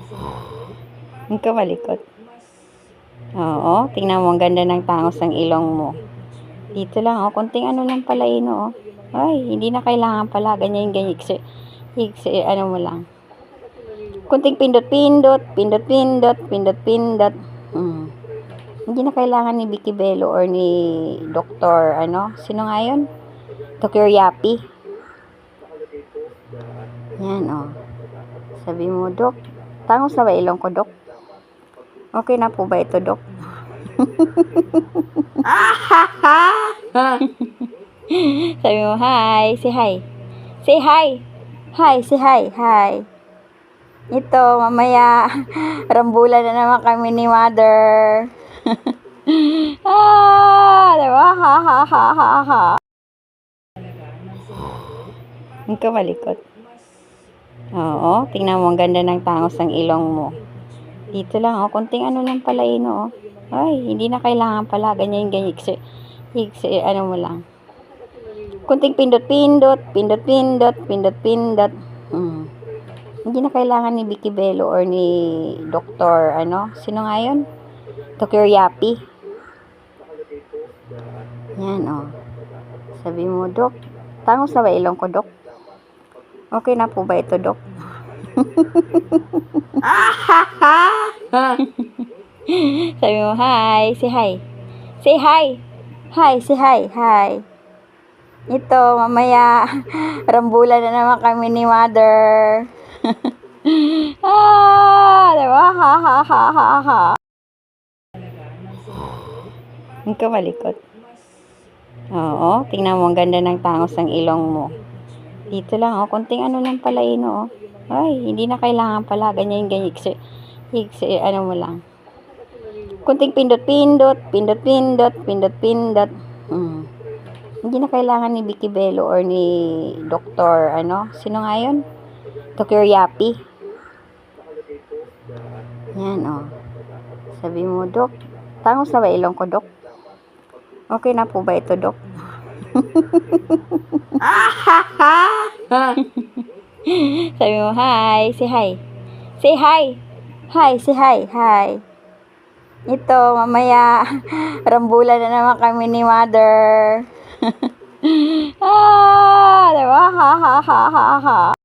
Huwag ka malikot. Oo, tingnan mo, ang ganda ng tangos ng ilong mo. Dito lang, oh, konting ano lang pala yun, oh. Ay, hindi na kailangan pala, ganyan, ano mo lang. Konting pindot-pindot, pindot-pindot, pindot-pindot. Hindi na kailangan ni Vicky Bello or ni Dr. Sino nga yun? Dr. Yapi. Yan, oh. Sabi mo, Dok, tangos na ba ilong ko, Dok? Okay na po ba ito, Dok? Sabi mo, hi. Say hi. Say hi. Hi, say hi. Hi. Ito, mamaya, rambulan na naman kami ni Mother. Diba? Ha, ha, ha, ha, ha. Huwag ka malikot. Oo, tingnan mo, ang ganda ng tangos ng ilong mo. Dito lang, oh, konting ano lang pala yun, oh. Ay, hindi na kailangan pala, ganyan, ano mo lang. Konting pindot-pindot, pindot-pindot, pindot-pindot. Hindi na kailangan ni Vicky Bello or ni Dr. Sino nga yun? Dr. Yapi. Yan, oh. Sabi mo, Dok, tangos na ba ilong ko, Dok? Okay na po ba ito, Dok? Sabi mo, hi. Say hi. Say hi. Hi, say hi. Hi. Ito, mamaya, rambulan na naman kami ni Mother. Diba? Ha, ha, ha, ha, ha. Huwag ka malikot. Oo, tingnan mo, ang ganda ng tangos ng ilong mo. Dito lang, oh, konting ano lang pala yun, oh. Ay, hindi na kailangan pala, ganyan, ano mo lang. Konting pindot-pindot, pindot-pindot, pindot-pindot. Hindi na kailangan ni Vicky Bello or ni Dr. Sino nga yun? Dr. Yapi. Yan, oh. Sabi mo, Dok, tangos na ba ilong ko, Dok? Okay na po ba ito, Dok? Sabi mo, hi. Say hi. Say hi. Hi, say hi. Hi. Ito, mamaya, rambulan na naman kami ni Mother. Diba? Ha, ha, ha, ha, ha.